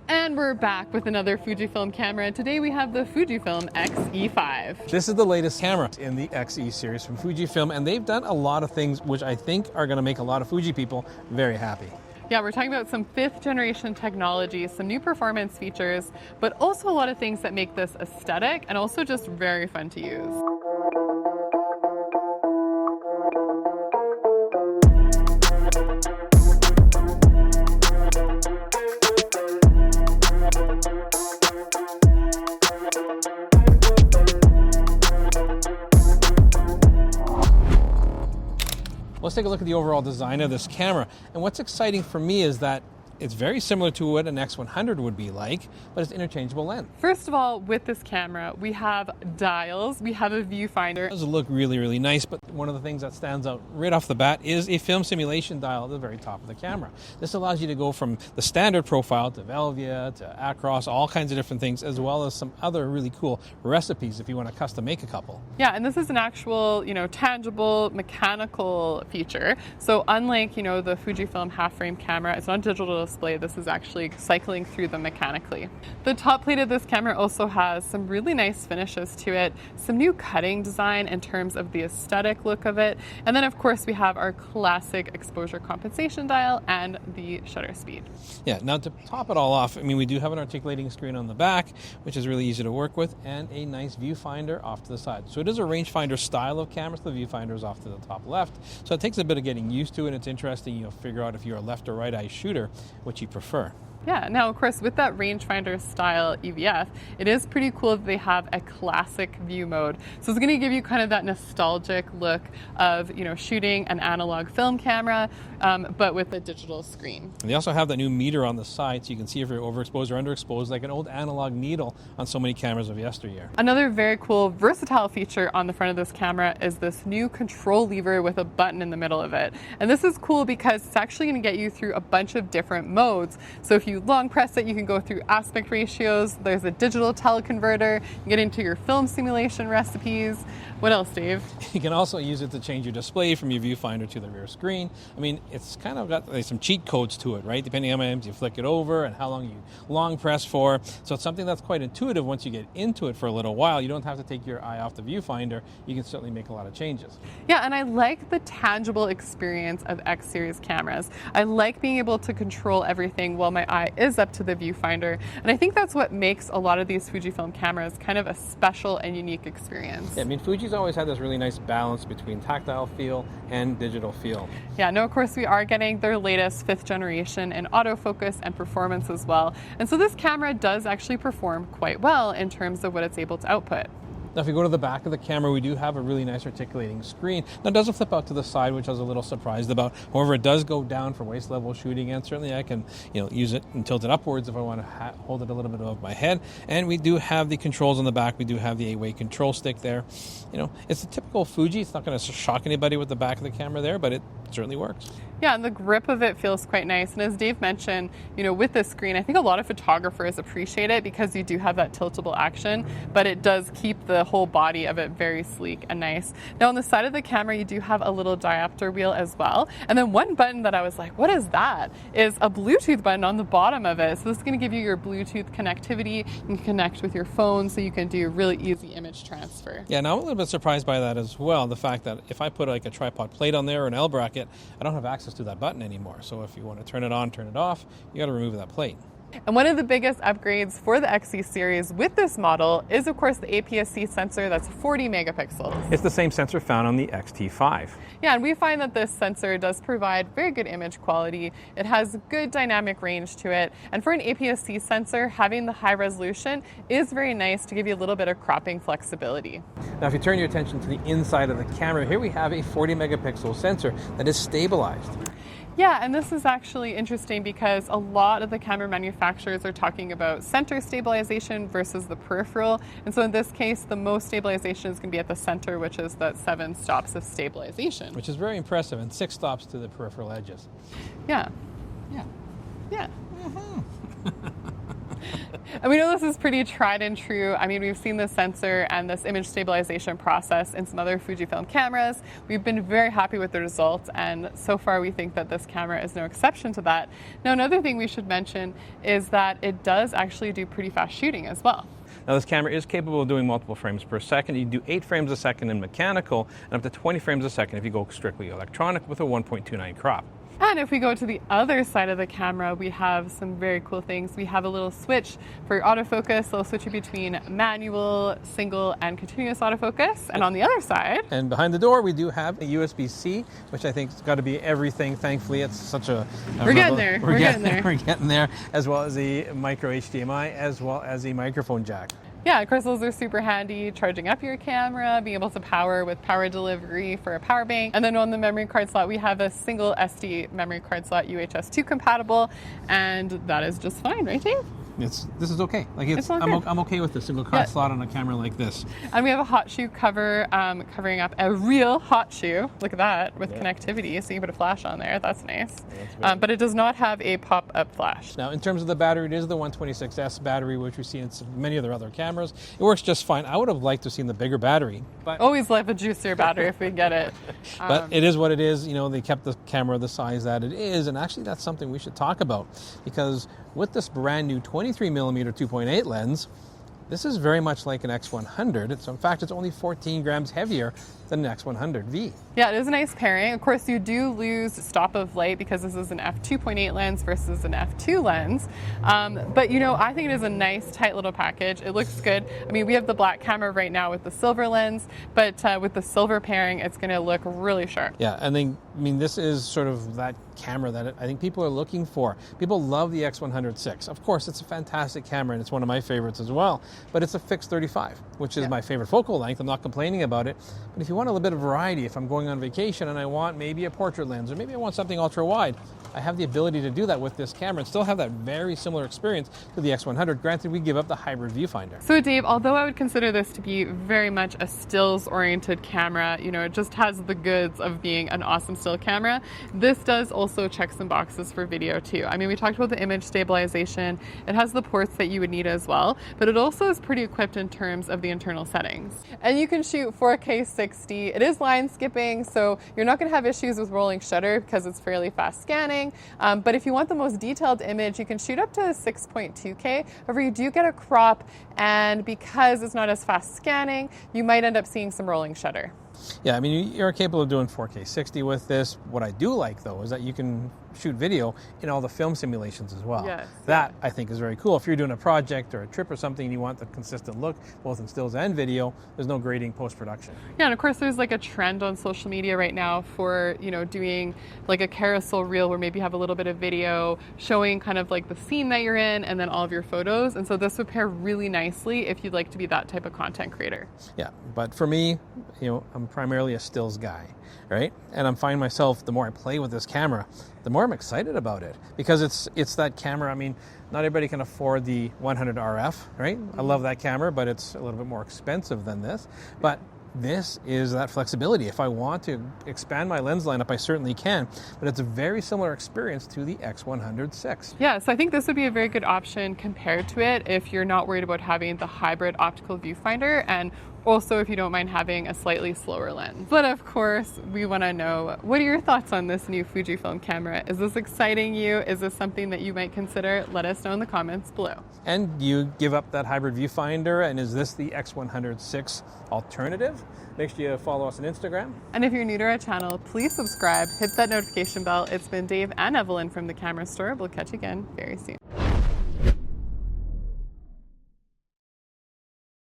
And we're back with another Fujifilm camera. Today we have the Fujifilm X-E5. This is the latest camera in the X-E series from Fujifilm, and they've done a lot of things which I think are going to make a lot of Fuji people very happy. Yeah, we're talking about some 5th generation technology, some new performance features, but also a lot of things that make this aesthetic and also just very fun to use. Let's take a look at the overall design of this camera. And what's exciting for me is that it's very similar to what an X100 would be like, but it's interchangeable lens. First of all, with this camera, we have dials, we have a viewfinder. It does look really, really nice, but one of the things that stands out right off the bat is a film simulation dial at the very top of the camera. This allows you to go from the standard profile to Velvia, to Acros, all kinds of different things, as well as some other really cool recipes if you want to custom make a couple. Yeah, and this is an actual, tangible mechanical feature. So unlike, the Fujifilm half-frame camera, it's not a digital display. This is actually cycling through them mechanically. The top plate of this camera also has some really nice finishes to it, some new cutting design in terms of the aesthetic look of it, and then of course we have our classic exposure compensation dial and the shutter speed. Yeah, now to top it all off, we do have an articulating screen on the back, which is really easy to work with, and a nice viewfinder off to the side. So it is a rangefinder style of camera, so the viewfinder is off to the top left. So it takes a bit of getting used to, and it's interesting, figure out if you're a left or right eye shooter, which you prefer. Yeah, now of course with that rangefinder style EVF, it is pretty cool that they have a classic view mode. So it's going to give you kind of that nostalgic look of, shooting an analog film camera, but with a digital screen. And they also have that new meter on the side, so you can see if you're overexposed or underexposed, like an old analog needle on so many cameras of yesteryear. Another very cool, versatile feature on the front of this camera is this new control lever with a button in the middle of it. And this is cool because it's actually going to get you through a bunch of different modes. So if you long press it, you can go through aspect ratios. There's a digital teleconverter. You get into your film simulation recipes. What else, Dave? You can also use it to change your display from your viewfinder to the rear screen. It's kind of got some cheat codes to it, right? Depending on how many times you flick it over and how long you long press for. So it's something that's quite intuitive once you get into it for a little while. You don't have to take your eye off the viewfinder. You can certainly make a lot of changes. Yeah, and I like the tangible experience of X series cameras. I like being able to control everything while my eye is up to the viewfinder. And I think that's what makes a lot of these Fujifilm cameras kind of a special and unique experience. Yeah, Fuji's always had this really nice balance between tactile feel and digital feel. Yeah, no, of course we are getting their latest 5th generation in autofocus and performance as well. And so this camera does actually perform quite well in terms of what it's able to output. Now, if you go to the back of the camera, we do have a really nice articulating screen. Now, it doesn't flip out to the side, which I was a little surprised about. However, it does go down for waist level shooting, and certainly I can, use it and tilt it upwards if I want to hold it a little bit above my head. And we do have the controls on the back. We do have the 8-way control stick there. It's a typical Fuji. It's not going to shock anybody with the back of the camera there, but it certainly works. Yeah, and the grip of it feels quite nice. And as Dave mentioned, with this screen, I think a lot of photographers appreciate it because you do have that tiltable action, but it does keep the whole body of it very sleek and nice. Now on the side of the camera, you do have a little diopter wheel as well. And then one button that I was like, what is that? Is a Bluetooth button on the bottom of it. So this is going to give you your Bluetooth connectivity. You can connect with your phone so you can do really easy image transfer. Yeah, now I'm a little bit surprised by that as well. The fact that if I put like a tripod plate on there or an L bracket, I don't have access to that button anymore. So if you want to turn it on, turn it off, you got to remove that plate. And one of the biggest upgrades for the X-E series with this model is, of course, the APS-C sensor that's 40 megapixels. It's the same sensor found on the X-T5. Yeah, and we find that this sensor does provide very good image quality. It has good dynamic range to it. And for an APS-C sensor, having the high resolution is very nice to give you a little bit of cropping flexibility. Now, if you turn your attention to the inside of the camera, here we have a 40 megapixel sensor that is stabilized. Yeah, and this is actually interesting because a lot of the camera manufacturers are talking about center stabilization versus the peripheral. And so in this case, the most stabilization is going to be at the center, which is that 7 stops of stabilization. Which is very impressive, and 6 stops to the peripheral edges. Yeah. Yeah. Yeah. And we know this is pretty tried and true. I mean, we've seen this sensor and this image stabilization process in some other Fujifilm cameras. We've been very happy with the results, and so far we think that this camera is no exception to that. Now, another thing we should mention is that it does actually do pretty fast shooting as well. Now, this camera is capable of doing multiple frames per second. You can do 8 frames a second in mechanical and up to 20 frames a second if you go strictly electronic with a 1.29 crop. And if we go to the other side of the camera, we have some very cool things. We have a little switch for your autofocus. It'll switch you between manual, single, and continuous autofocus. And on the other side... And behind the door, we do have a USB-C, which I think has got to be everything. Thankfully, it's such a... We're getting there. We're getting there. We're getting there. As well as a micro HDMI, as well as a microphone jack. Yeah, of course, those are super handy, charging up your camera, being able to power with power delivery for a power bank. And then on the memory card slot, we have a single SD memory card slot, UHS 2 compatible, and that is just fine, right, Dave? This is okay. Like I'm okay with the single card slot on a camera like this. And we have a hot shoe cover covering up a real hot shoe. Look at that, with connectivity, so you can put a flash on there. That's nice. But it does not have a pop-up flash. Now, in terms of the battery, it is the 126S battery, which we see in many of their other cameras. It works just fine. I would have liked to have seen the bigger battery. But always love a juicier battery if we get it. But it is what it is. You know, they kept the camera the size that it is, and actually that's something we should talk about, because with this brand new 23mm 2.8 lens, this is very much like an X100. In fact, it's only 14 grams heavier than an X100V. Yeah, it is a nice pairing. Of course, you do lose stop of light because this is an f2.8 lens versus an f2 lens. But, you know, I think it is a nice, tight little package. It looks good. I mean, we have the black camera right now with the silver lens, but with the silver pairing, it's going to look really sharp. Yeah, and then, I mean, this is sort of that camera that I think people are looking for. People love the X100VI. Of course, it's a fantastic camera, and it's one of my favorites as well. But it's a fixed 35, which is my favorite focal length. I'm not complaining about it. But if you want a little bit of variety, if I'm going on vacation and I want maybe a portrait lens, or maybe I want something ultra wide, I have the ability to do that with this camera and still have that very similar experience to the X100. Granted, we give up the hybrid viewfinder. So Dave, although I would consider this to be very much a stills-oriented camera, you know, it just has the goods of being an awesome still camera, this does also check some boxes for video too. I mean, we talked about the image stabilization. It has the ports that you would need as well, but it also is pretty equipped in terms of the internal settings. And you can shoot 4K 60. It is line skipping, so you're not going to have issues with rolling shutter because it's fairly fast scanning. But if you want the most detailed image, you can shoot up to 6.2K. However, you do get a crop, and because it's not as fast scanning, you might end up seeing some rolling shutter. Yeah, I mean, you're capable of doing 4K 60 with this. What I do like, though, is that you can shoot video in all the film simulations as well. Yes. That, I think, is very cool. If you're doing a project or a trip or something and you want the consistent look, both in stills and video, there's no grading post-production. Yeah, and of course, there's like a trend on social media right now for, you know, doing like a carousel reel where maybe you have a little bit of video showing kind of like the scene that you're in and then all of your photos. And so this would pair really nicely if you'd like to be that type of content creator. Yeah, but for me, you know, I'm primarily a stills guy, right? And I'm finding myself, the more I play with this camera, the more I'm excited about it, because it's that camera. I mean, not everybody can afford the 100 RF, right? I love that camera, but it's a little bit more expensive than this. But this is that flexibility. If I want to expand my lens lineup, I certainly can, but it's a very similar experience to the X100VI. Yeah, so I think this would be a very good option compared to it if you're not worried about having the hybrid optical viewfinder, and also if you don't mind having a slightly slower lens. But of course, we want to know, what are your thoughts on this new Fujifilm camera? Is this exciting you? Is this something that you might consider? Let us know in the comments below. And do you give up that hybrid viewfinder, and is this the X100VI alternative? Make sure you follow us on Instagram. And if you're new to our channel, please subscribe, hit that notification bell. It's been Dave and Evelyn from the Camera Store. We'll catch you again very soon.